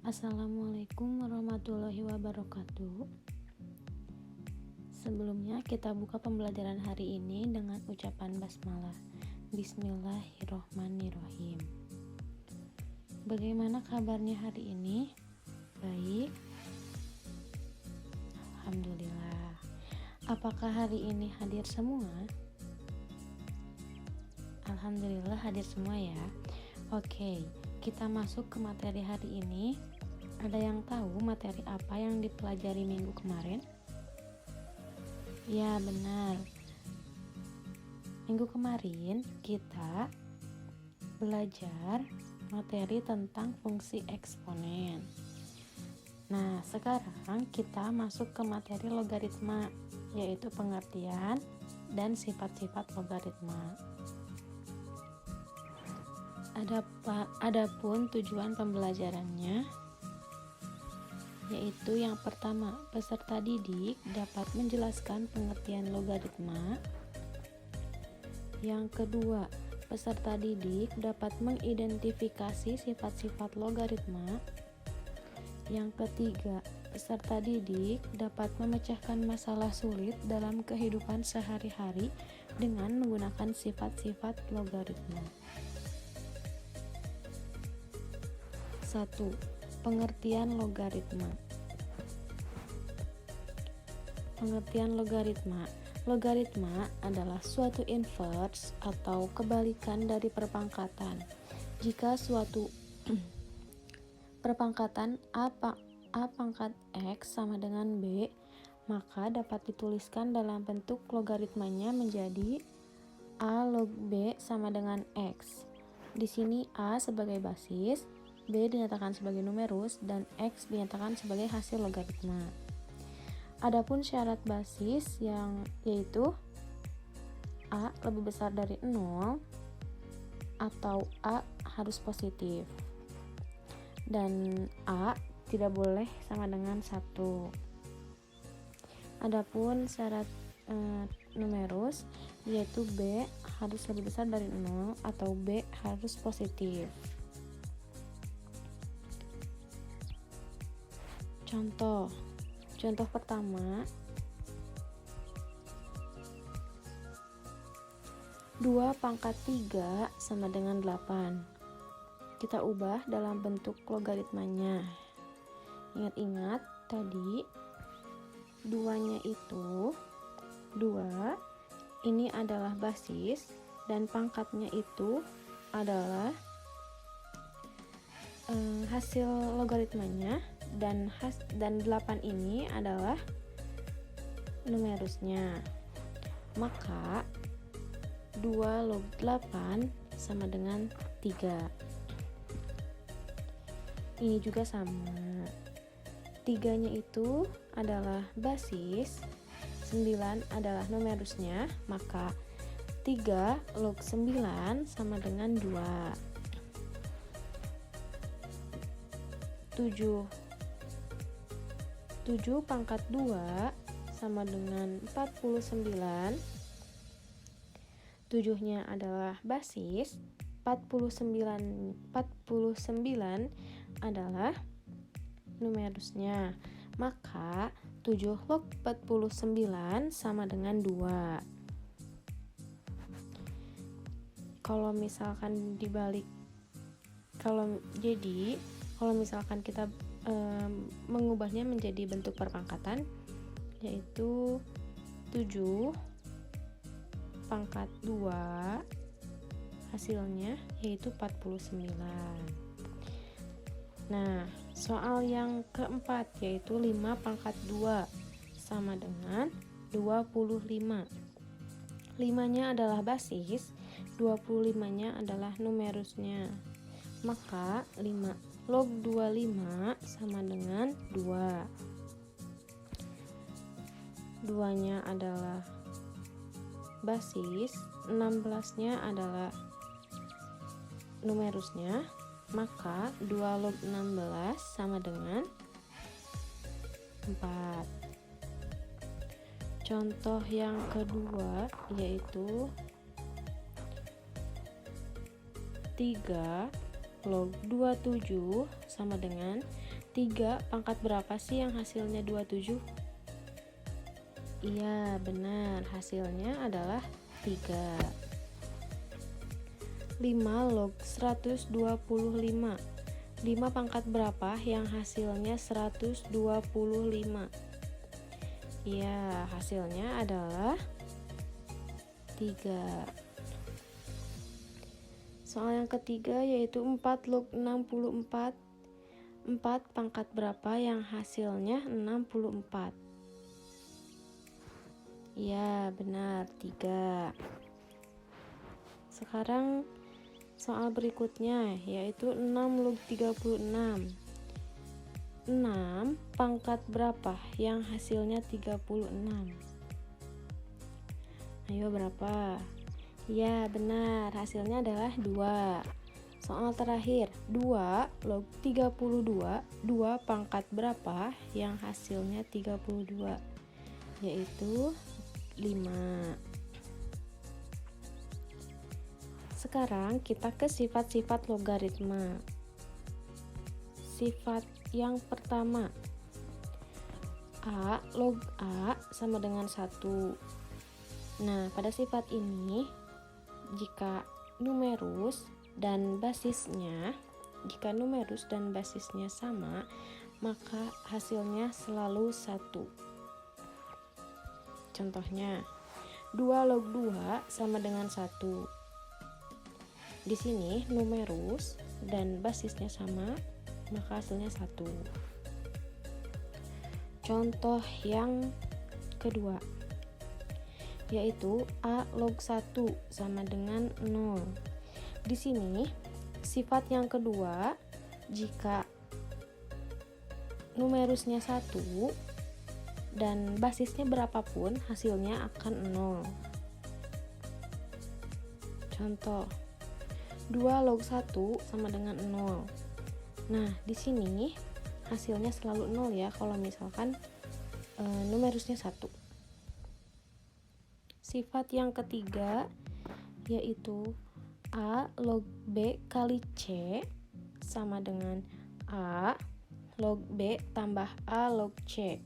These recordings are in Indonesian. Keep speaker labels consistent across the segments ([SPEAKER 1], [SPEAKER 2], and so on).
[SPEAKER 1] Assalamualaikum warahmatullahi wabarakatuh. Sebelumnya kita buka pembelajaran hari ini dengan ucapan basmalah. Bismillahirrohmanirrohim. Bagaimana kabarnya hari ini? Baik. Alhamdulillah. Apakah hari ini hadir semua? Alhamdulillah hadir semua ya. Oke, kita masuk ke materi hari ini. Ada yang tahu materi apa yang dipelajari minggu kemarin? Ya, benar. Minggu kemarin kita belajar materi tentang fungsi eksponen. Nah, sekarang kita masuk ke materi logaritma, yaitu pengertian dan sifat-sifat logaritma. Adapun tujuan pembelajarannya, yaitu yang pertama, peserta didik dapat menjelaskan pengertian logaritma. Yang kedua, peserta didik dapat mengidentifikasi sifat-sifat logaritma. Yang ketiga, peserta didik dapat memecahkan masalah sulit dalam kehidupan sehari-hari dengan menggunakan sifat-sifat logaritma. 1. Pengertian logaritma. Pengertian logaritma. Logaritma adalah suatu inverse atau kebalikan dari perpangkatan. Jika suatu perpangkatan A pangkat X sama dengan B, maka dapat dituliskan dalam bentuk logaritmanya menjadi A log B sama dengan X. Di sini A sebagai basis, B dinyatakan sebagai numerus, dan X dinyatakan sebagai hasil logaritma. Adapun syarat basis yaitu A lebih besar dari 0 atau A harus positif, dan A tidak boleh sama dengan 1. Adapun syarat numerus yaitu B harus lebih besar dari 0 atau B harus positif. Contoh pertama, 2 pangkat 3 sama dengan 8. Kita ubah dalam bentuk logaritmanya. Ingat-ingat tadi 2-nya itu 2, ini adalah basis, dan pangkatnya itu adalah hasil logaritmanya, dan 8 ini adalah numerusnya. Maka 2 log 8 sama dengan 3. Ini juga sama. 3-nya itu adalah basis, 9 adalah numerusnya, maka 3 log 9 sama dengan 2. 7 pangkat 2 sama dengan 49. 7-nya adalah basis, 49 adalah numerusnya, maka 7 log 49 sama dengan 2. Kalau misalkan kalau misalkan kita mengubahnya menjadi bentuk perpangkatan, yaitu 7 pangkat 2 hasilnya yaitu 49. Nah, soal yang keempat yaitu 5 pangkat 2 sama dengan 25. 5-nya adalah basis, 25-nya adalah numerusnya, maka 5 log 25 sama dengan 2. 2-nya adalah basis, 16-nya adalah numerusnya, maka 2 log 16 sama dengan 4. Contoh yang kedua yaitu 3 log 27 sama dengan 3 pangkat berapa sih yang hasilnya 27? Iya, benar. Hasilnya adalah 3. 5 log 125. 5 pangkat berapa yang hasilnya 125? Iya, hasilnya adalah 3. Soal yang ketiga yaitu 4 log 64. 4 pangkat berapa yang hasilnya 64? Ya, benar, 3. Sekarang soal berikutnya yaitu 6 log 36. 6 pangkat berapa yang hasilnya 36? Ayo, berapa? Ya, benar, hasilnya adalah 2. Soal terakhir, 2 log 32. 2 pangkat berapa yang hasilnya 32? Yaitu 5. Sekarang kita ke sifat-sifat logaritma. Sifat yang pertama, A log A sama dengan 1. Nah, pada sifat ini, jika numerus dan basisnya sama, maka hasilnya selalu 1. Contohnya, 2 log 2 sama dengan 1. Di sini numerus dan basisnya sama, maka hasilnya 1. Contoh yang kedua, yaitu A log 1 sama dengan 0. Di sini sifat yang kedua, jika numerusnya 1 dan basisnya berapapun, hasilnya akan 0. Contoh, 2 log 1 sama dengan 0. Nah, di sini hasilnya selalu 0 ya kalau misalkan numerusnya 1. Sifat yang ketiga yaitu A log B kali C sama dengan A log B tambah A log C.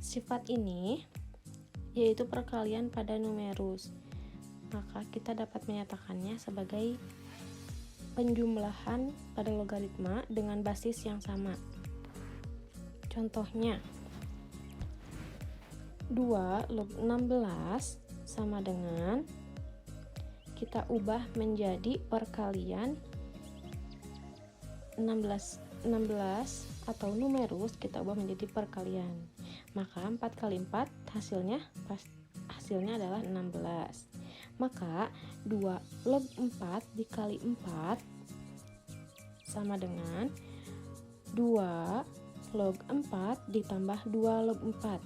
[SPEAKER 1] Sifat ini yaitu perkalian pada numerus. Maka kita dapat menyatakannya sebagai penjumlahan pada logaritma dengan basis yang sama. Contohnya, 2 log 16 sama dengan, kita ubah menjadi perkalian 16 atau numerus kita ubah menjadi perkalian. Maka 4 kali 4 hasilnya adalah 16. Maka 2 log 4 dikali 4 sama dengan 2 log 4 ditambah 2 log 4.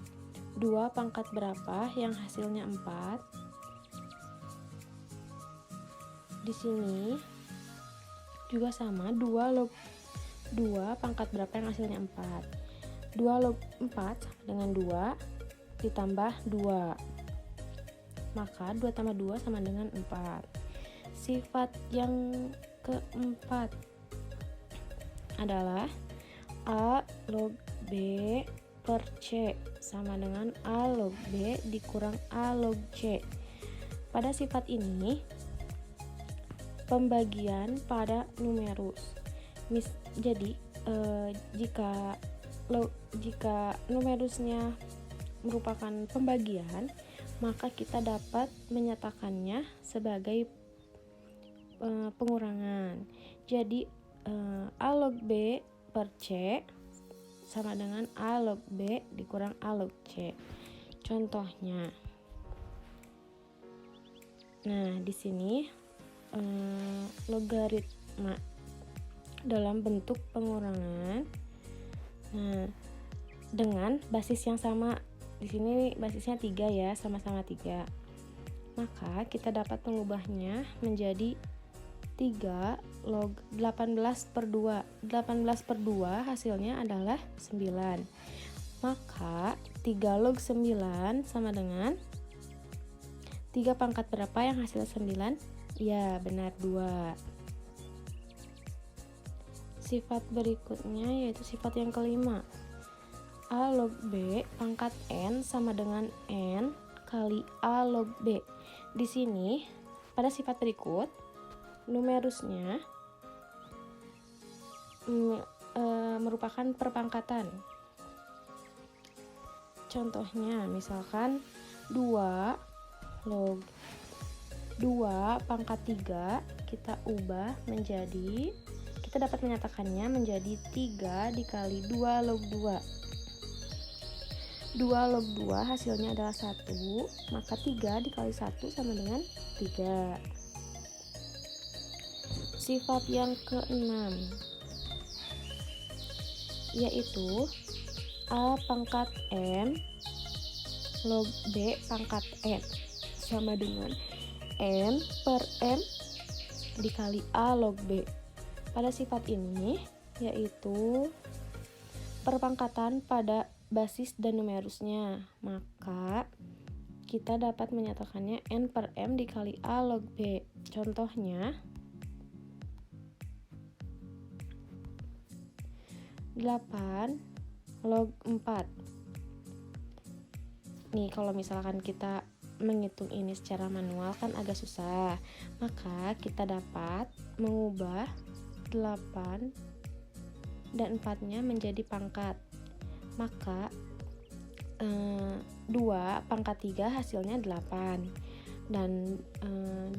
[SPEAKER 1] 2 pangkat berapa yang hasilnya 4? Di sini juga sama, 2 pangkat berapa yang hasilnya 4? 2 log 4 sama dengan 2 ditambah 2. Maka 2 tambah 2 sama dengan 4. Sifat yang keempat adalah A log B per C sama dengan A log B dikurang A log C. Pada sifat ini, pembagian pada numerus. Jadi jika numerusnya merupakan pembagian, maka kita dapat menyatakannya sebagai pengurangan. Jadi A log B per C sama dengan A log B dikurang A log C. Contohnya, nah di sini logaritma dalam bentuk pengurangan, nah dengan basis yang sama. Di sini basisnya 3 ya, sama-sama 3. Maka kita dapat mengubahnya menjadi 3 log 18 per 2. 18 per 2 hasilnya adalah 9. Maka 3 log 9 sama dengan 3 pangkat berapa yang hasil 9? Ya, benar, 2. Sifat berikutnya yaitu sifat yang kelima. A log B pangkat N sama dengan N kali A log B. Di sini, pada sifat berikut, numerusnya merupakan perpangkatan. Contohnya, misalkan 2 log 2 pangkat 3, kita ubah menjadi, kita dapat menyatakannya menjadi 3 dikali 2 log 2. 2 log 2 hasilnya adalah 1, maka 3 dikali 1 sama dengan 3. Sifat yang keenam yaitu A pangkat M log B pangkat N sama dengan N per M dikali A log B. Pada sifat ini yaitu perpangkatan pada basis dan numerusnya, maka kita dapat menyatakannya N per M dikali A log B. Contohnya 8 log 4. Nih, kalau misalkan kita menghitung ini secara manual kan agak susah, maka kita dapat mengubah 8 dan 4-nya menjadi pangkat. Maka 2 pangkat 3 hasilnya 8, dan 2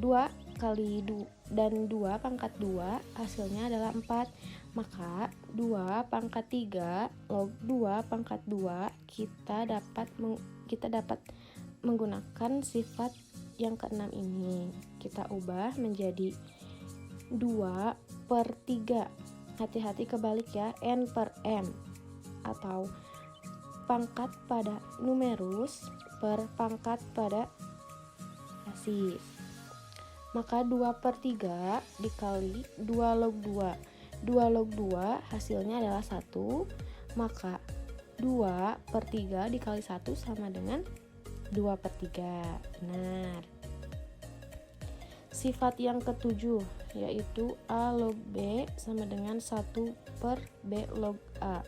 [SPEAKER 1] pangkat 2 hasilnya adalah 4. Maka 2 pangkat 3 log 2 pangkat 2 kita dapat menggunakan sifat yang keenam ini. Kita ubah menjadi 2 per 3. Hati-hati kebalik ya, N per M, atau pangkat pada numerus per pangkat pada basis. Maka 2 per 3 dikali 2 log 2. 2 log 2 hasilnya adalah 1, maka 2 per 3 dikali 1 sama dengan 2 per 3. Benar. Sifat yang ketujuh yaitu A log B sama dengan 1 per B log A.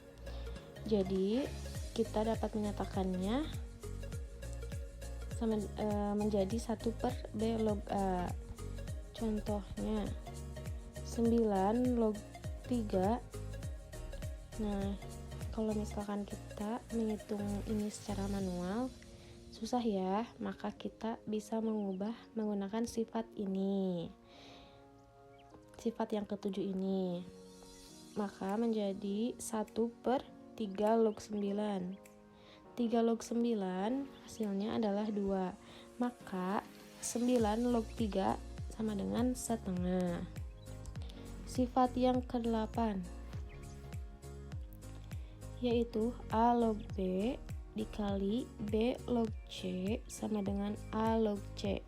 [SPEAKER 1] Jadi kita dapat menyatakannya menjadi 1 per B log A. Contohnya 9 log 3. Nah, kalau misalkan kita menghitung ini secara manual susah ya, maka kita bisa mengubah menggunakan sifat ini, sifat yang ketujuh ini, maka menjadi 1 per 3 log 9. 3 log 9 hasilnya adalah 2, maka 9 log 3 sama dengan setengah. Sifat yang ke-8 yaitu A log B dikali B log C sama dengan A log C.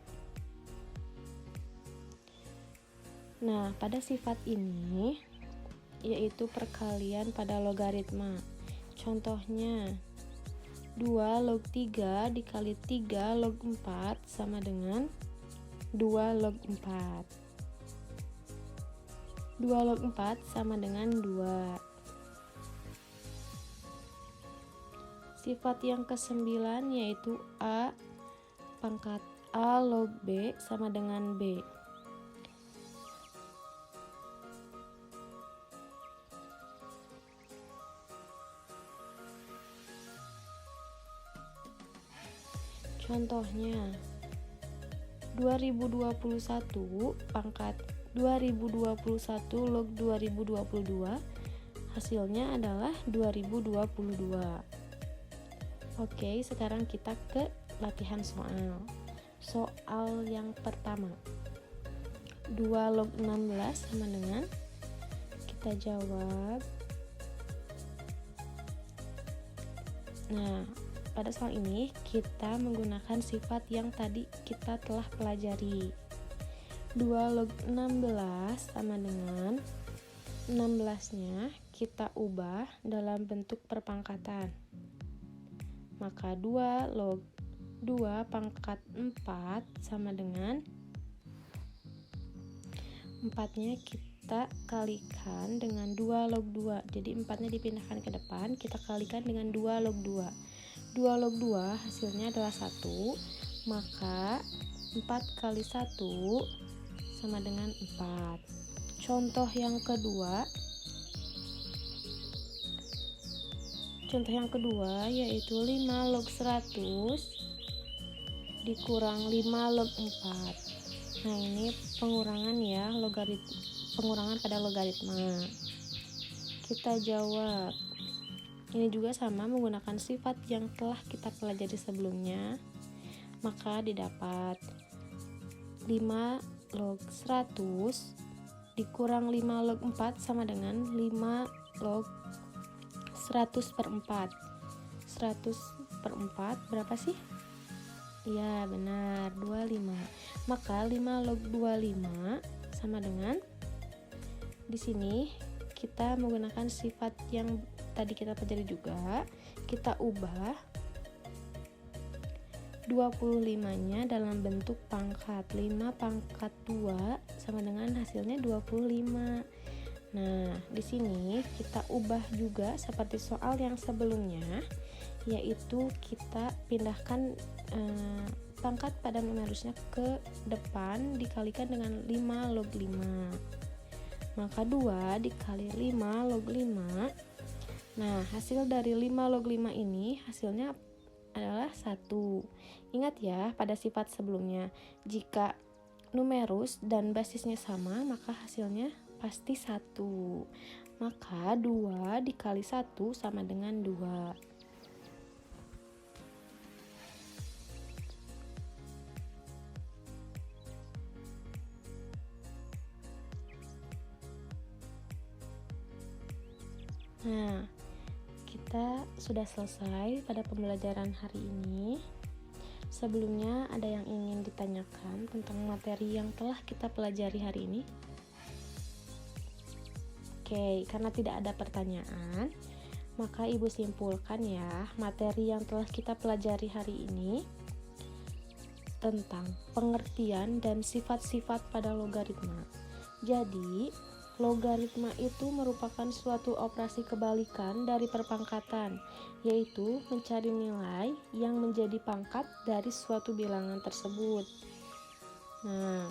[SPEAKER 1] Nah, pada sifat ini yaitu perkalian pada logaritma. Contohnya 2 log 3 dikali 3 log 4 sama dengan 2 log 4. 2 log 4 sama dengan 2. Sifat yang ke-9 yaitu A pangkat A log B sama dengan B. Contohnya 2021 pangkat 2021 log 2022 hasilnya adalah 2022. Oke, sekarang kita ke latihan soal. Soal yang pertama, 2 log 16 sama dengan, kita jawab. Nah, pada soal ini kita menggunakan sifat yang tadi kita telah pelajari. 2 log 16 sama dengan 16-nya kita ubah dalam bentuk perpangkatan. Maka 2 log 2 pangkat 4 sama dengan 4-nya kita kalikan dengan 2 log 2. Jadi 4-nya dipindahkan ke depan, kita kalikan dengan 2 log 2. 2 log 2 hasilnya adalah 1, maka 4 kali 1 sama dengan 4. Contoh yang kedua yaitu 5 log 100 dikurang 5 log 4. Nah, ini pengurangan ya, pengurangan pada logaritma. Kita jawab. Ini juga sama menggunakan sifat yang telah kita pelajari sebelumnya. Maka didapat 5 log 100 dikurang 5 log 4 sama dengan 5 log 100 per 4. 100 per 4 berapa sih? Ya, benar, 25. Maka 5 log 25 sama dengan, di sini kita menggunakan sifat yang tadi kita pelajari juga, kita ubah 25-nya dalam bentuk pangkat. 5 pangkat 2 sama dengan hasilnya 25. Nah, di sini kita ubah juga seperti soal yang sebelumnya, yaitu kita pindahkan pangkat pada numerusnya ke depan dikalikan dengan 5 log 5. Maka 2 dikali 5 log 5. Nah, hasil dari 5 log 5 ini hasilnya adalah 1. Ingat ya, pada sifat sebelumnya, jika numerus dan basisnya sama, maka hasilnya pasti 1. Maka 2 dikali 1 sama dengan 2. Nah, kita sudah selesai pada pembelajaran hari ini. Sebelumnya ada yang ingin ditanyakan tentang materi yang telah kita pelajari hari ini? Oke, karena tidak ada pertanyaan, maka Ibu simpulkan ya, materi yang telah kita pelajari hari ini tentang pengertian dan sifat-sifat pada logaritma. Jadi, logaritma itu merupakan suatu operasi kebalikan dari perpangkatan, yaitu mencari nilai yang menjadi pangkat dari suatu bilangan tersebut. Nah,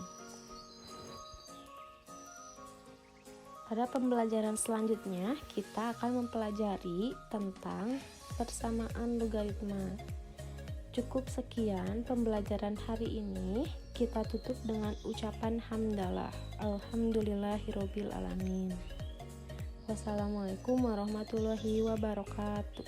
[SPEAKER 1] pada pembelajaran selanjutnya kita akan mempelajari tentang persamaan logaritma. Cukup sekian pembelajaran hari ini. Kita tutup dengan ucapan hamdalah. Alhamdulillahirobbil alamin. Wassalamualaikum warahmatullahi wabarakatuh.